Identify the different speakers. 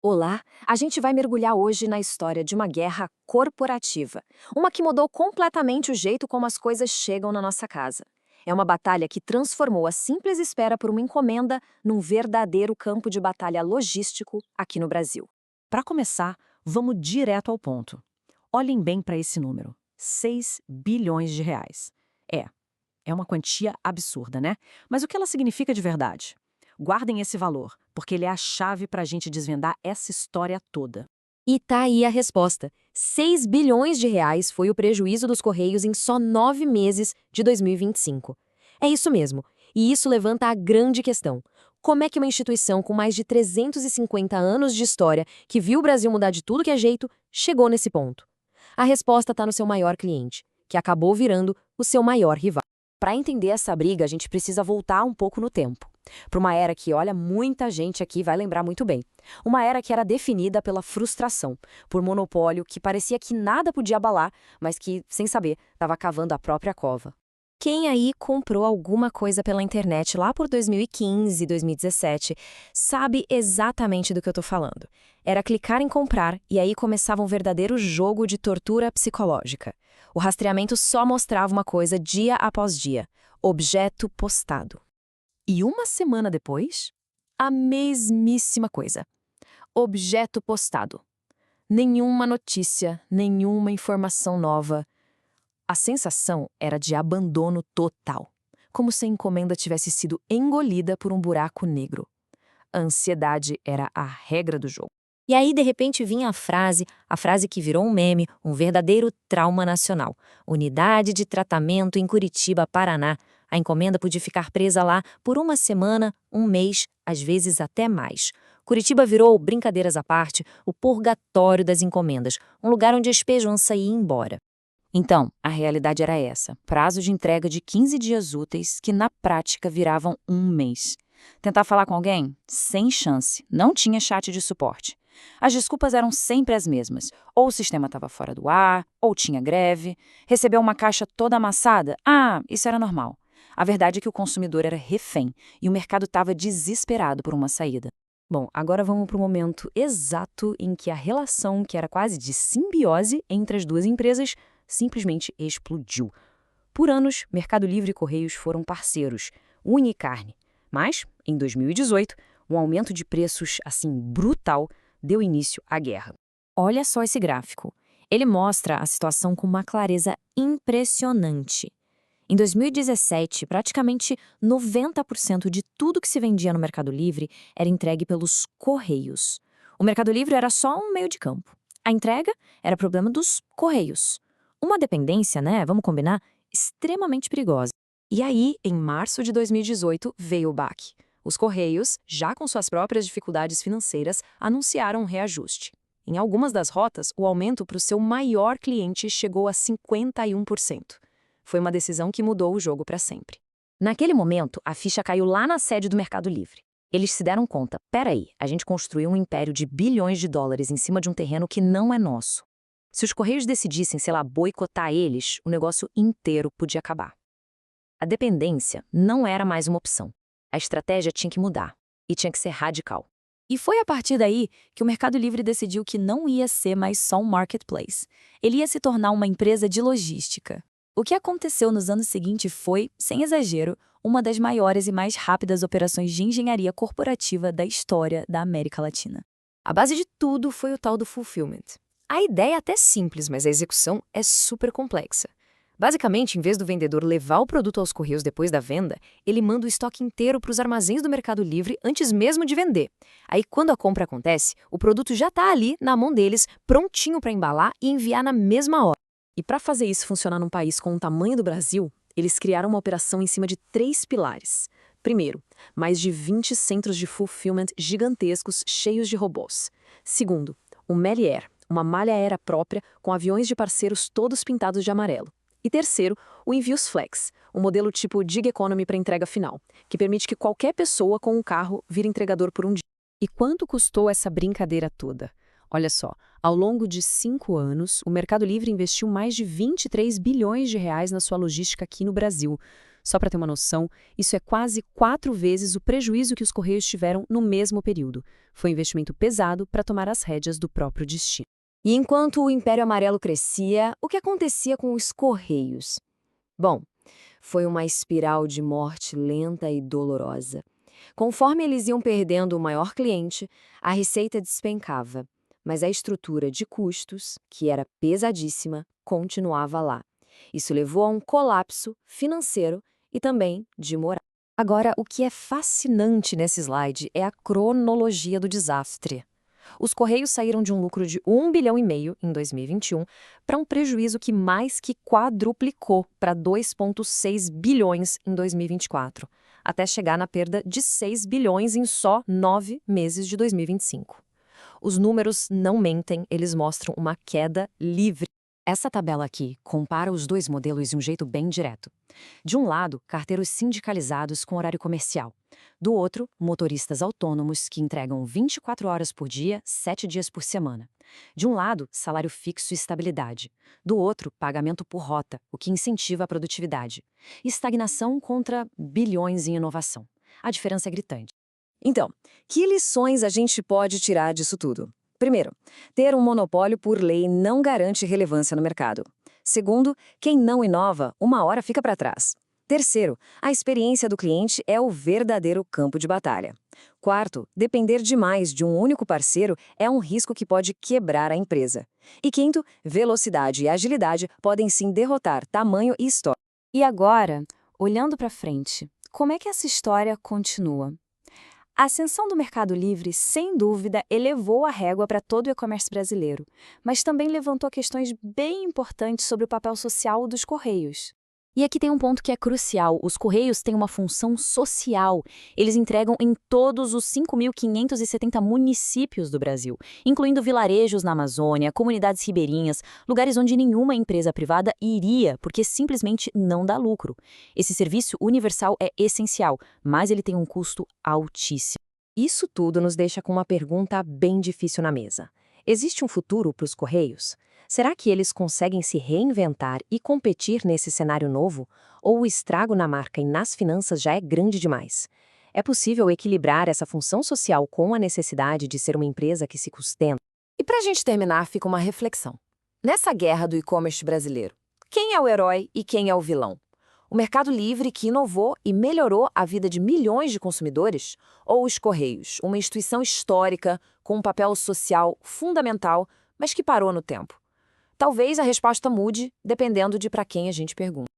Speaker 1: Olá, a gente vai mergulhar hoje na história de uma guerra corporativa, uma que mudou completamente o jeito como as coisas chegam na nossa casa. É uma batalha que transformou a simples espera por uma encomenda num verdadeiro campo de batalha logístico aqui no Brasil.
Speaker 2: Para começar, vamos direto ao ponto. Olhem bem para esse número: 6 bilhões de reais. É, é uma quantia absurda, né? Mas o que ela significa de verdade? Guardem esse valor, porque ele é a chave para a gente desvendar essa história toda.
Speaker 1: E tá aí a resposta. 6 bilhões de reais foi o prejuízo dos Correios em só 9 meses de 2025. É isso mesmo. E isso levanta a grande questão. Como é que uma instituição com mais de 350 anos de história, que viu o Brasil mudar de tudo que é jeito, chegou nesse ponto? A resposta está no seu maior cliente, que acabou virando o seu maior rival. Para entender essa briga, a gente precisa voltar um pouco no tempo. Para uma era que, olha, muita gente aqui vai lembrar muito bem. Uma era que era definida pela frustração, por monopólio que parecia que nada podia abalar, mas que, sem saber, estava cavando a própria cova. Quem aí comprou alguma coisa pela internet lá por 2015, 2017, sabe exatamente do que eu tô falando. Era clicar em comprar e aí começava um verdadeiro jogo de tortura psicológica. O rastreamento só mostrava uma coisa dia após dia: objeto postado. E uma semana depois, a mesmíssima coisa: objeto postado. Nenhuma notícia, nenhuma informação nova. A sensação era de abandono total, como se a encomenda tivesse sido engolida por um buraco negro. A ansiedade era a regra do jogo. E aí, de repente, vinha a frase que virou um meme, um verdadeiro trauma nacional. Unidade de tratamento em Curitiba, Paraná. A encomenda podia ficar presa lá por uma semana, um mês, às vezes até mais. Curitiba virou, brincadeiras à parte, o purgatório das encomendas, um lugar onde a espejança ia embora. Então, a realidade era essa: prazo de entrega de 15 dias úteis, que na prática viravam um mês. Tentar falar com alguém? Sem chance, não tinha chat de suporte. As desculpas eram sempre as mesmas: ou o sistema estava fora do ar, ou tinha greve. Recebeu uma caixa toda amassada? Ah, isso era normal. A verdade é que o consumidor era refém e o mercado estava desesperado por uma saída. Bom, agora vamos para o momento exato em que a relação, que era quase de simbiose entre as duas empresas, simplesmente explodiu. Por anos, Mercado Livre e Correios foram parceiros, unha e carne. Mas, em 2018, um aumento de preços, assim, brutal, deu início à guerra. Olha só esse gráfico. Ele mostra a situação com uma clareza impressionante. Em 2017, praticamente 90% de tudo que se vendia no Mercado Livre era entregue pelos Correios. O Mercado Livre era só um meio de campo. A entrega era problema dos Correios. Uma dependência, né, vamos combinar, extremamente perigosa. E aí, em março de 2018, veio o baque. Os Correios, já com suas próprias dificuldades financeiras, anunciaram um reajuste. Em algumas das rotas, o aumento para o seu maior cliente chegou a 51%. Foi uma decisão que mudou o jogo para sempre. Naquele momento, a ficha caiu lá na sede do Mercado Livre. Eles se deram conta: peraí, a gente construiu um império de bilhões de dólares em cima de um terreno que não é nosso. Se os Correios decidissem, sei lá, boicotar eles, o negócio inteiro podia acabar. A dependência não era mais uma opção. A estratégia tinha que mudar, e tinha que ser radical. E foi a partir daí que o Mercado Livre decidiu que não ia ser mais só um marketplace. Ele ia se tornar uma empresa de logística. O que aconteceu nos anos seguintes foi, sem exagero, uma das maiores e mais rápidas operações de engenharia corporativa da história da América Latina. A base de tudo foi o tal do fulfillment. A ideia é até simples, mas a execução é super complexa. Basicamente, em vez do vendedor levar o produto aos correios depois da venda, ele manda o estoque inteiro para os armazéns do Mercado Livre antes mesmo de vender. Aí, quando a compra acontece, o produto já está ali, na mão deles, prontinho para embalar e enviar na mesma hora. E para fazer isso funcionar num país com o tamanho do Brasil, eles criaram uma operação em cima de 3 pilares. Primeiro, mais de 20 centros de fulfillment gigantescos cheios de robôs. Segundo, o Melier, uma malha aérea própria com aviões de parceiros todos pintados de amarelo. E terceiro, o Envios Flex, um modelo tipo Gig Economy para entrega final, que permite que qualquer pessoa com um carro vire entregador por um dia. E quanto custou essa brincadeira toda? Olha só, ao longo de 5 anos, o Mercado Livre investiu mais de 23 bilhões de reais na sua logística aqui no Brasil.
Speaker 2: Só para ter uma noção, isso é quase 4 vezes o prejuízo que os Correios tiveram no mesmo período. Foi um investimento pesado para tomar as rédeas do próprio destino.
Speaker 1: E enquanto o Império Amarelo crescia, o que acontecia com os Correios? Bom, foi uma espiral de morte lenta e dolorosa. Conforme eles iam perdendo o maior cliente, a receita despencava, mas a estrutura de custos, que era pesadíssima, continuava lá. Isso levou a um colapso financeiro e também de moral. Agora, o que é fascinante nesse slide é a cronologia do desastre. Os Correios saíram de um lucro de 1,5 bilhão em 2021 para um prejuízo que mais que quadruplicou para 2,6 bilhões em 2024, até chegar na perda de 6 bilhões em só 9 meses de 2025. Os números não mentem, eles mostram uma queda livre. Essa tabela aqui compara os dois modelos de um jeito bem direto. De um lado, carteiros sindicalizados com horário comercial. Do outro, motoristas autônomos que entregam 24 horas por dia, 7 dias por semana. De um lado, salário fixo e estabilidade. Do outro, pagamento por rota, o que incentiva a produtividade. Estagnação contra bilhões em inovação. A diferença é gritante. Então, que lições a gente pode tirar disso tudo? Primeiro, ter um monopólio por lei não garante relevância no mercado. Segundo, quem não inova, uma hora fica para trás. Terceiro, a experiência do cliente é o verdadeiro campo de batalha. Quarto, depender demais de um único parceiro é um risco que pode quebrar a empresa. E quinto, velocidade e agilidade podem sim derrotar tamanho e história.
Speaker 3: E agora, olhando para frente, como é que essa história continua? A ascensão do Mercado Livre, sem dúvida, elevou a régua para todo o e-commerce brasileiro, mas também levantou questões bem importantes sobre o papel social dos Correios.
Speaker 2: E aqui tem um ponto que é crucial. Os Correios têm uma função social. Eles entregam em todos os 5.570 municípios do Brasil, incluindo vilarejos na Amazônia, comunidades ribeirinhas, lugares onde nenhuma empresa privada iria, porque simplesmente não dá lucro. Esse serviço universal é essencial, mas ele tem um custo altíssimo.
Speaker 1: Isso tudo nos deixa com uma pergunta bem difícil na mesa. Existe um futuro para os Correios? Será que eles conseguem se reinventar e competir nesse cenário novo? Ou o estrago na marca e nas finanças já é grande demais? É possível equilibrar essa função social com a necessidade de ser uma empresa que se sustenta? E para a gente terminar, fica uma reflexão. Nessa guerra do e-commerce brasileiro, quem é o herói e quem é o vilão? O Mercado Livre, que inovou e melhorou a vida de milhões de consumidores? Ou os Correios, uma instituição histórica com um papel social fundamental, mas que parou no tempo? Talvez a resposta mude dependendo de para quem a gente pergunta.